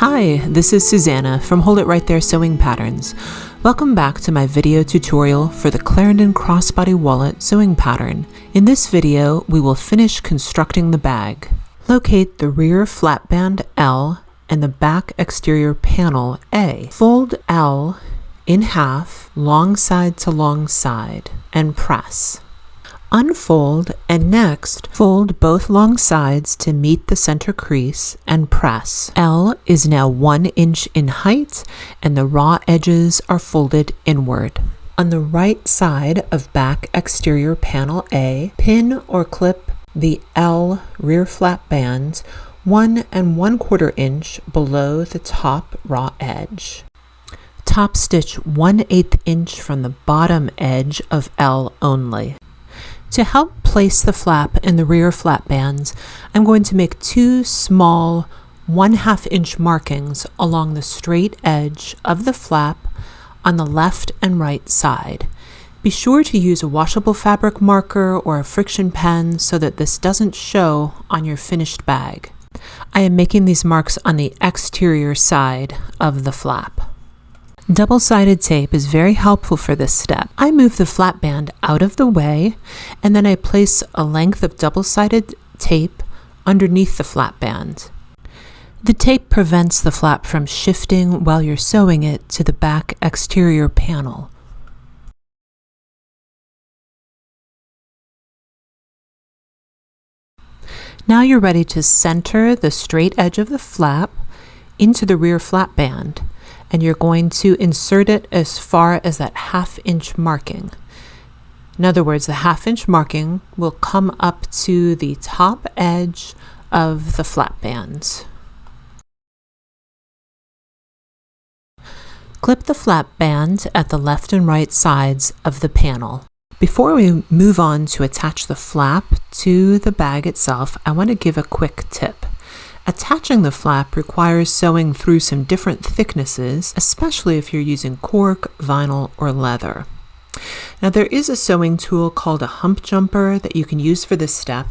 Hi, this is Susanna from Hold It Right There Sewing Patterns. Welcome back to my video tutorial for the Clarendon Crossbody Wallet sewing pattern. In this video, we will finish constructing the bag. Locate the rear flap band L and the back exterior panel A. Fold L in half, long side to long side, and press. Unfold and next fold both long sides to meet the center crease and press. L is now 1 inch in height and the raw edges are folded inward. On the right side of back exterior panel A, pin or clip the L rear flap band 1 1/4 inch below the top raw edge. Top stitch 1/8 inch from the bottom edge of L only. To help place the flap in the rear flap bands, I'm going to make 2 small 1/2 inch markings along the straight edge of the flap on the left and right side. Be sure to use a washable fabric marker or a friction pen so that this doesn't show on your finished bag. I am making these marks on the exterior side of the flap. Double-sided tape is very helpful for this step. I move the flap band out of the way and then I place a length of double-sided tape underneath the flap band. The tape prevents the flap from shifting while you're sewing it to the back exterior panel. Now you're ready to center the straight edge of the flap into the rear flap band, and you're going to insert it as far as that 1/2 inch marking. In other words, the 1/2 inch marking will come up to the top edge of the flap bands. Clip the flap band at the left and right sides of the panel. Before we move on to attach the flap to the bag itself, I want to give a quick tip. Attaching the flap requires sewing through some different thicknesses, especially if you're using cork, vinyl, or leather. Now there is a sewing tool called a hump jumper that you can use for this step.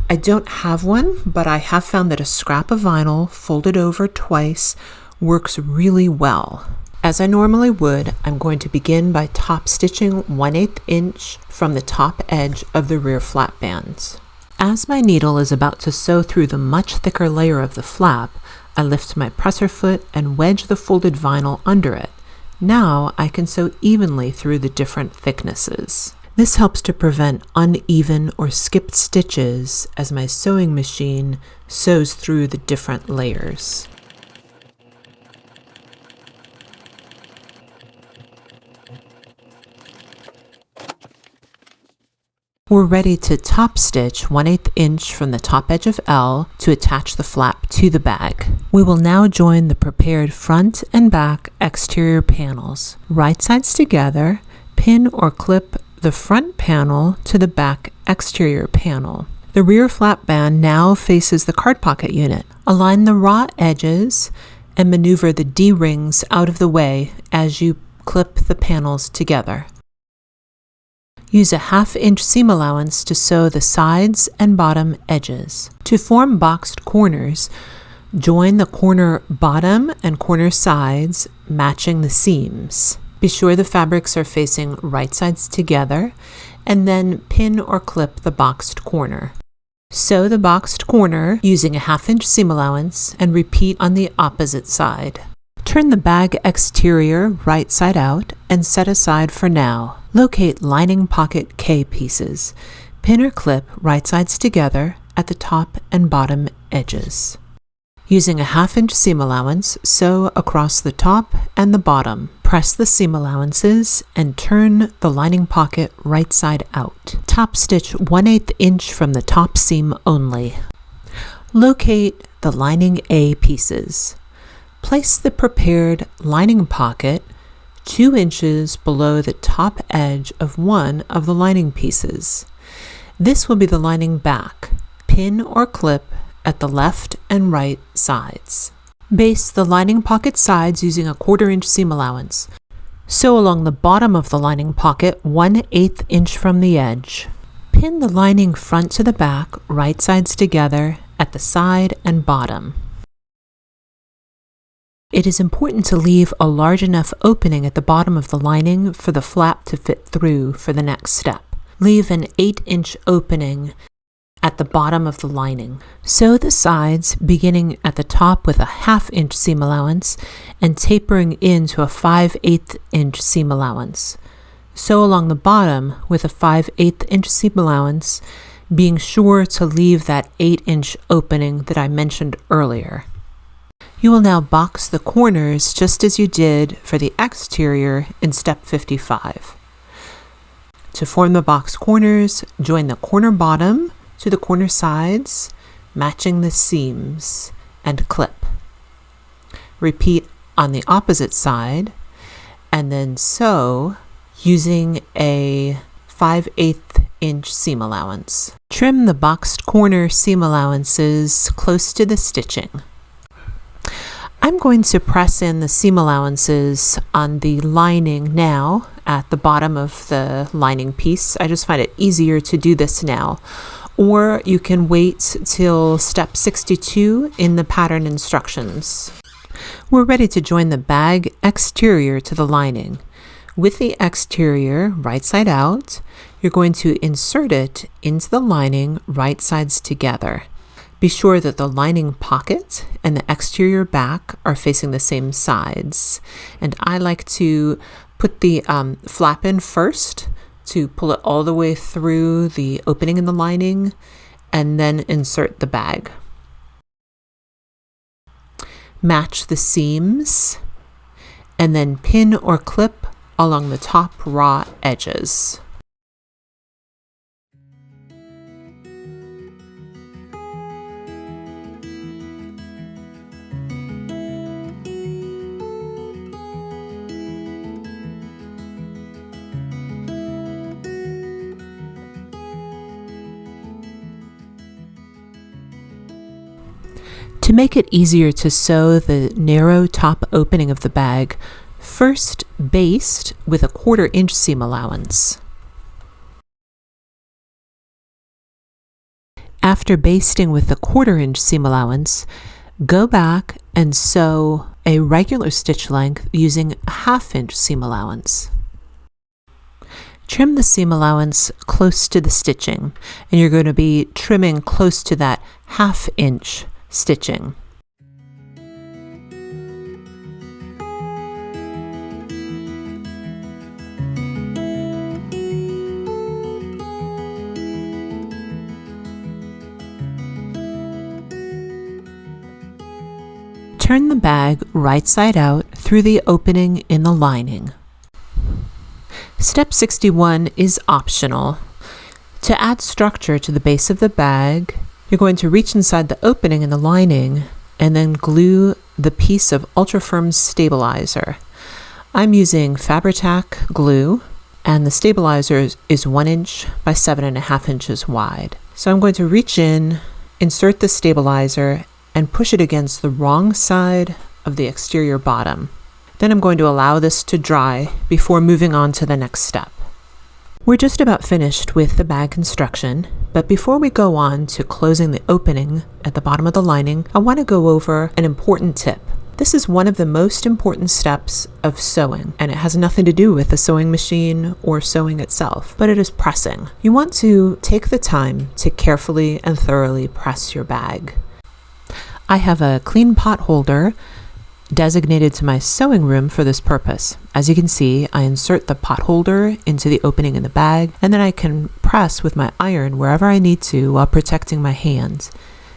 I don't have one, but I have found that a scrap of vinyl folded over twice works really well. As I normally would, I'm going to begin by top stitching 1/8 inch from the top edge of the rear flap bands. As my needle is about to sew through the much thicker layer of the flap, I lift my presser foot and wedge the folded vinyl under it. Now I can sew evenly through the different thicknesses. This helps to prevent uneven or skipped stitches as my sewing machine sews through the different layers. We're ready to top stitch 1/8 inch from the top edge of L to attach the flap to the bag. We will now join the prepared front and back exterior panels. Right sides together, pin or clip the front panel to the back exterior panel. The rear flap band now faces the card pocket unit. Align the raw edges and maneuver the D-rings out of the way as you clip the panels together. Use a 1/2 inch seam allowance to sew the sides and bottom edges. To form boxed corners, join the corner bottom and corner sides, matching the seams. Be sure the fabrics are facing right sides together, and then pin or clip the boxed corner. Sew the boxed corner using a 1/2 inch seam allowance and repeat on the opposite side. Turn the bag exterior right side out and set aside for now. Locate lining pocket K pieces. Pin or clip right sides together at the top and bottom edges. Using a 1/2 inch seam allowance, sew across the top and the bottom. Press the seam allowances and turn the lining pocket right side out. Top stitch 1/8 inch from the top seam only. Locate the lining A pieces. Place the prepared lining pocket 2 inches below the top edge of one of the lining pieces. This will be the lining back. Pin or clip at the left and right sides. Baste the lining pocket sides using a 1/4 inch seam allowance. Sew along the bottom of the lining pocket 1/8 inch from the edge. Pin the lining front to the back, right sides together at the side and bottom. It is important to leave a large enough opening at the bottom of the lining for the flap to fit through for the next step. Leave an 8-inch opening at the bottom of the lining. Sew the sides beginning at the top with a 1/2 inch seam allowance and tapering into a 5/8 inch seam allowance. Sew along the bottom with a 5/8 inch seam allowance, being sure to leave that 8-inch opening that I mentioned earlier. You will now box the corners just as you did for the exterior in step 55. To form the box corners, join the corner bottom to the corner sides, matching the seams, and clip. Repeat on the opposite side, and then sew using a 5/8 inch seam allowance. Trim the boxed corner seam allowances close to the stitching. I'm going to press in the seam allowances on the lining now at the bottom of the lining piece. I just find it easier to do this now. Or you can wait till step 62 in the pattern instructions. We're ready to join the bag exterior to the lining. With the exterior right side out, you're going to insert it into the lining right sides together. Be sure that the lining pocket and the exterior back are facing the same sides. And I like to put the flap in first to pull it all the way through the opening in the lining and then insert the bag. Match the seams and then pin or clip along the top raw edges. To make it easier to sew the narrow top opening of the bag, first baste with a 1/4 inch seam allowance. After basting with the 1/4 inch seam allowance, go back and sew a regular stitch length using a 1/2 inch seam allowance. Trim the seam allowance close to the stitching, and you're going to be trimming close to that 1/2 inch stitching. Turn the bag right side out through the opening in the lining. Step 61 is optional. To add structure to the base of the bag, you're going to reach inside the opening in the lining and then glue the piece of ultra firm stabilizer. I'm using Fabri-Tac glue, and the stabilizer is 1 inch by 7.5 inches wide. So I'm going to reach in, insert the stabilizer, and push it against the wrong side of the exterior bottom. Then I'm going to allow this to dry before moving on to the next step. We're just about finished with the bag construction, but before we go on to closing the opening at the bottom of the lining, I want to go over an important tip. This is one of the most important steps of sewing, and it has nothing to do with the sewing machine or sewing itself, but it is pressing. You want to take the time to carefully and thoroughly press your bag. I have a clean pot holder designated to my sewing room for this purpose. As you can see, I insert the pot holder into the opening in the bag, and then I can press with my iron wherever I need to while protecting my hands.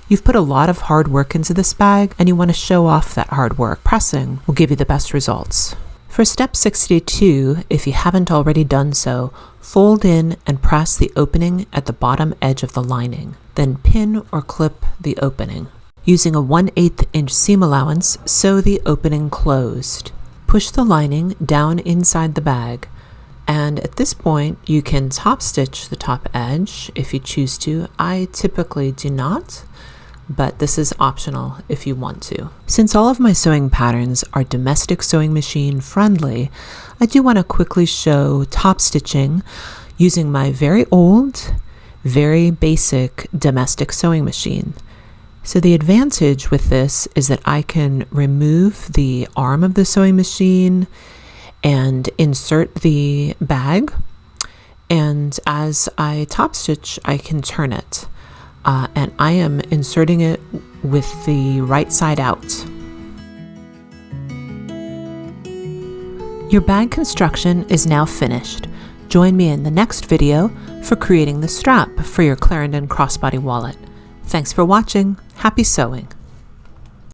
You've put a lot of hard work into this bag, and you want to show off that hard work. Pressing will give you the best results. For step 62, if you haven't already done so, fold in and press the opening at the bottom edge of the lining. Then pin or clip the opening. Using a 1/8 inch seam allowance, sew the opening closed. Push the lining down inside the bag, and at this point you can top stitch the top edge if you choose to. I typically do not, but this is optional if you want to. Since all of my sewing patterns are domestic sewing machine friendly, I do want to quickly show top stitching using my very old, very basic domestic sewing machine. So the advantage with this is that I can remove the arm of the sewing machine and insert the bag, and as I top stitch I can turn it, and I am inserting it with the right side out. Your bag construction is now finished. Join me in the next video for creating the strap for your Clarendon Crossbody Wallet. Thanks for watching. Happy sewing!